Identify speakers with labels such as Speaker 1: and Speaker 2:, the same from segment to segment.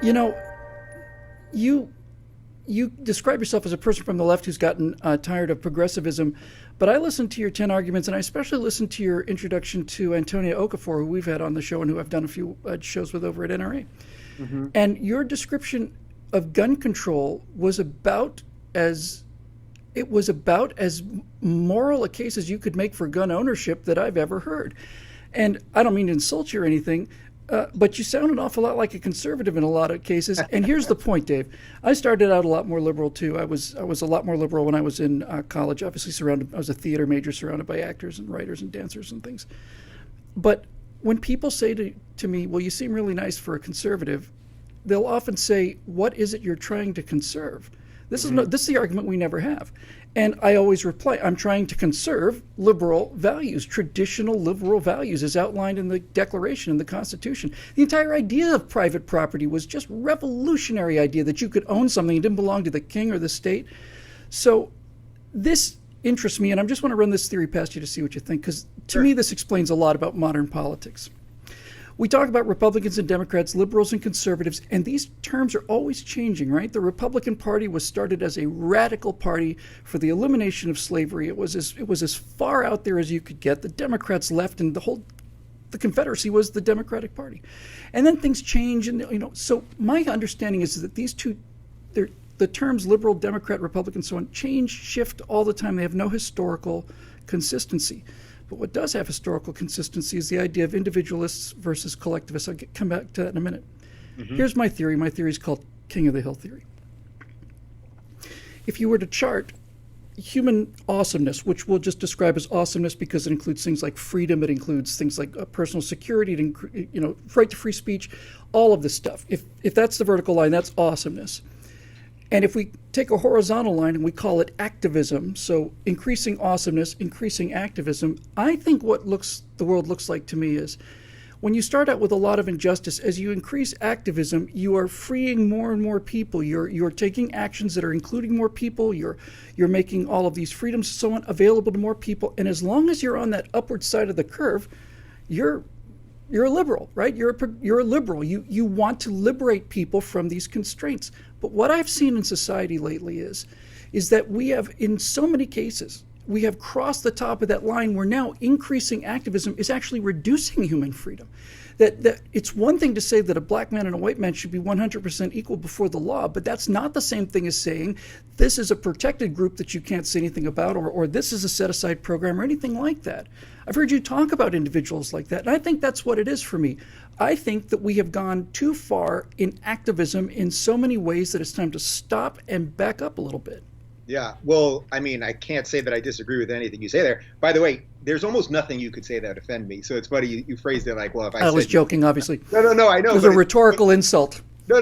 Speaker 1: You know, you you describe yourself as a person from the left who's gotten tired of progressivism, but I listened to your 10 arguments, and I especially listened to your introduction to Antonia Okafor, who we've had on the show and who I've done a few shows with over at NRA. Mm-hmm. And your description of gun control was about as moral a case as you could make for gun ownership that I've ever heard. And I don't mean to insult you or anything, but you sound an awful lot like a conservative in a lot of cases. And here's the point, Dave. I started out a lot more liberal too. I was a lot more liberal when I was in college. Obviously, I was a theater major, surrounded by actors and writers and dancers and things. But when people say to me, "Well, you seem really nice for a conservative," they'll often say, "What is it you're trying to conserve?" This is the argument we never have. And I always reply, I'm trying to conserve liberal values, traditional liberal values as outlined in the Declaration and the Constitution. The entire idea of private property was just revolutionary idea that you could own something that didn't belong to the king or the state. So this interests me, and I just want to run this theory past you to see what you think, because to me this explains a lot about modern politics. We talk about Republicans and Democrats, liberals and conservatives, and these terms are always changing, right? The Republican Party was started as a radical party for the elimination of slavery. It was as far out there as you could get. The Democrats left, and the Confederacy was the Democratic Party. And then things change, and so my understanding is that these two, the terms liberal, Democrat, Republican, so on, change, shift all the time. They have no historical consistency. But what does have historical consistency is the idea of individualists versus collectivists. I'll come back to that in a minute. Mm-hmm. Here's my theory. My theory is called King of the Hill theory. If you were to chart human awesomeness, which we'll just describe as awesomeness because it includes things like freedom, it includes things like personal security, right to free speech, all of this stuff. If that's the vertical line, that's awesomeness. And if we take a horizontal line and we call it activism, so increasing awesomeness, increasing activism, I think what the world looks like to me is when you start out with a lot of injustice, as you increase activism, you are freeing more and more people. You're taking actions that are including more people. You're making all of these freedoms and so on available to more people. And as long as you're on that upward side of the curve, you're a liberal, right? You're a liberal. You want to liberate people from these constraints. But what I've seen in society lately is that we have, in so many cases, we have crossed the top of that line where now increasing activism is actually reducing human freedom. That it's one thing to say that a black man and a white man should be 100% equal before the law, but that's not the same thing as saying this is a protected group that you can't say anything about, or this is a set-aside program or anything like that. I've heard you talk about individuals like that, and I think that's what it is for me. I think that we have gone too far in activism in so many ways that it's time to stop and back up a little bit.
Speaker 2: Yeah, well, I mean, I can't say that I disagree with anything you say there. By the way, there's almost nothing you could say that would offend me. So it's funny, you phrased it like, well, if I
Speaker 1: was joking, obviously.
Speaker 2: No, I know.
Speaker 1: It was a rhetorical insult.
Speaker 2: No,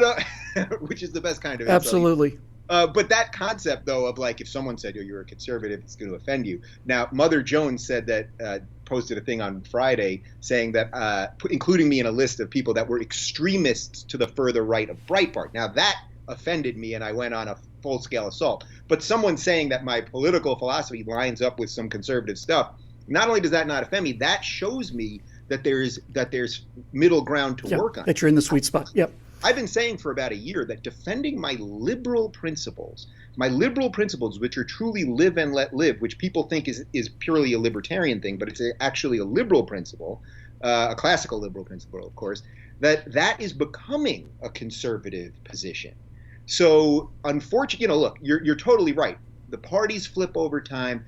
Speaker 2: which is the best kind of insult.
Speaker 1: Absolutely.
Speaker 2: But that concept, though, of like if someone said, you're a conservative, it's going to offend you. Now, Mother Jones said that, posted a thing on Friday saying that, including me in a list of people that were extremists to the further right of Breitbart. Now, that offended me, and I went on a full-scale assault. But someone saying that my political philosophy lines up with some conservative stuff, not only does that not offend me, that shows me that there's middle ground to work on.
Speaker 1: That you're in the sweet spot. Yep.
Speaker 2: I've been saying for about a year that defending my liberal principles, which are truly live and let live, which people think is purely a libertarian thing, but it's actually a liberal principle, a classical liberal principle, of course, that is becoming a conservative position. So unfortunately, look, you're totally right. The parties flip over time.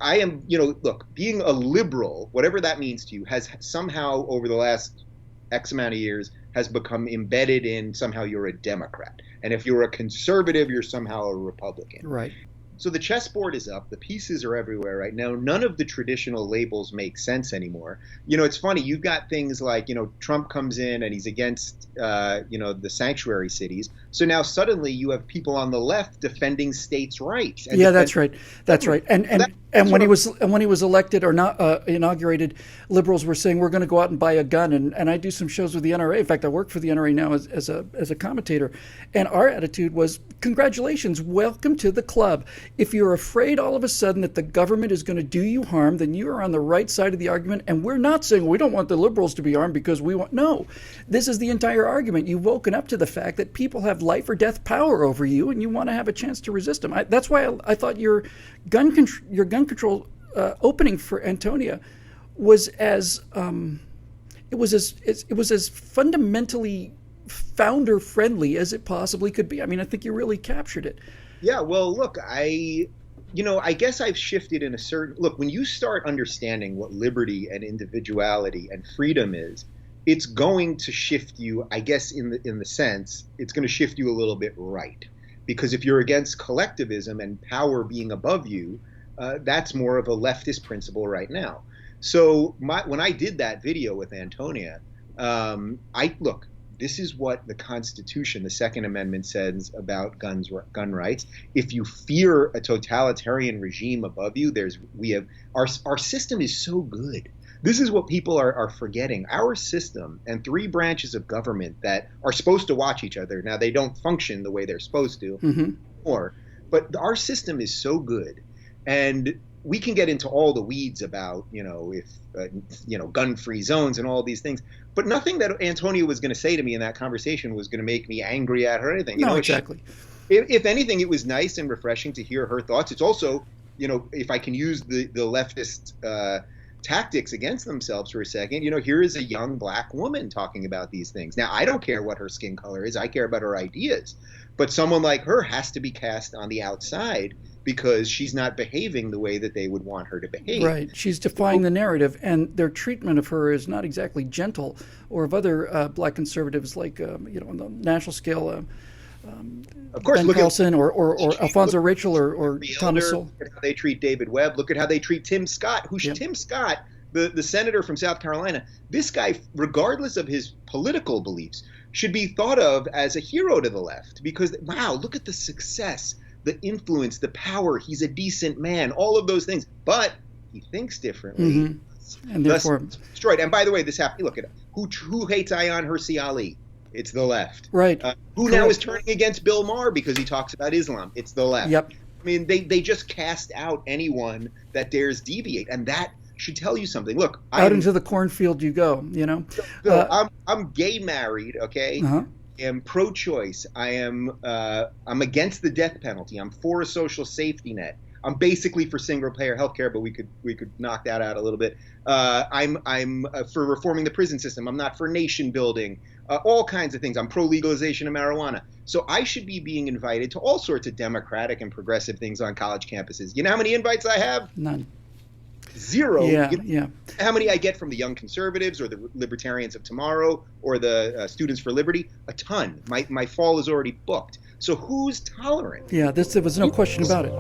Speaker 2: I am, look, being a liberal, whatever that means to you, has somehow over the last X amount of years has become embedded in somehow you're a Democrat. And if you're a conservative, you're somehow a Republican.
Speaker 1: Right.
Speaker 2: So the chessboard is up. The pieces are everywhere right now. None of the traditional labels make sense anymore. It's funny. You've got things like, Trump comes in and he's against, the sanctuary cities. So now suddenly you have people on the left defending states' rights.
Speaker 1: Yeah, that's right. That's right. And when he was elected or not inaugurated, liberals were saying we're going to go out and buy a gun. And I do some shows with the NRA. In fact, I work for the NRA now as a commentator. And our attitude was, congratulations, welcome to the club. If you're afraid all of a sudden that the government is going to do you harm, then you are on the right side of the argument. And we're not saying we don't want the liberals to be armed because we want, no. This is the entire argument. You've woken up to the fact that people have life or death power over you, and you want to have a chance to resist them. That's why I thought your gun control opening for Antonia was as it was as fundamentally founder friendly as it possibly could be. I mean, I think you really captured it.
Speaker 2: Yeah, well, look, I guess I've shifted in a certain look. When you start understanding what liberty and individuality and freedom is, it's going to shift you, I guess, in the sense, it's going to shift you a little bit right. Because if you're against collectivism and power being above you, that's more of a leftist principle right now. So when I did that video with Antonia, look, this is what the Constitution, the Second Amendment, says about gun rights. If you fear a totalitarian regime above you, our system is so good. This is what people are forgetting. Our system and three branches of government that are supposed to watch each other. Now, they don't function the way they're supposed to, but our system is so good. And we can get into all the weeds about, gun-free zones and all these things. But nothing that Antonia was going to say to me in that conversation was going to make me angry at her or anything.
Speaker 1: Exactly.
Speaker 2: If anything, it was nice and refreshing to hear her thoughts. It's also, if I can use the leftist tactics against themselves for a second, here is a young black woman talking about these things. Now, I don't care what her skin color is. I care about her ideas. But someone like her has to be cast on the outside because she's not behaving the way that they would want her to behave.
Speaker 1: Right. She's defying the narrative, and their treatment of her is not exactly gentle, or of other black conservatives like, on the national scale,
Speaker 2: of course,
Speaker 1: Ben Carlson or Alfonso Rachel or Thomas Sowell.
Speaker 2: Look at how they treat David Webb. Look at how they treat Tim Scott, Tim Scott, the senator from South Carolina. This guy, regardless of his political beliefs, should be thought of as a hero to the left because, wow, look at the success, the influence, the power. He's a decent man, all of those things. But he thinks differently.
Speaker 1: And therefore
Speaker 2: destroyed. And by the way, this happened. Look at who hates Ayaan Hirsi Ali? It's the left.
Speaker 1: Right.
Speaker 2: Who now is turning against Bill Maher because he talks about Islam? It's the left.
Speaker 1: Yep.
Speaker 2: I mean, they just cast out anyone that dares deviate, and that should tell you something. Look,
Speaker 1: into the cornfield you go.
Speaker 2: I'm gay married. Okay. I am pro-choice. I'm against the death penalty. I'm for a social safety net. I'm basically for single-payer health care, but we could knock that out a little bit. I'm for reforming the prison system. I'm not for nation building. All kinds of things. I'm pro-legalization of marijuana. So I should be being invited to all sorts of democratic and progressive things on college campuses. You know how many invites I have?
Speaker 1: None.
Speaker 2: Zero.
Speaker 1: Yeah.
Speaker 2: How many I get from the Young Conservatives or the Libertarians of Tomorrow or the Students for Liberty? A ton. My fall is already booked. So who's tolerant?
Speaker 1: Yeah, there was no question about it.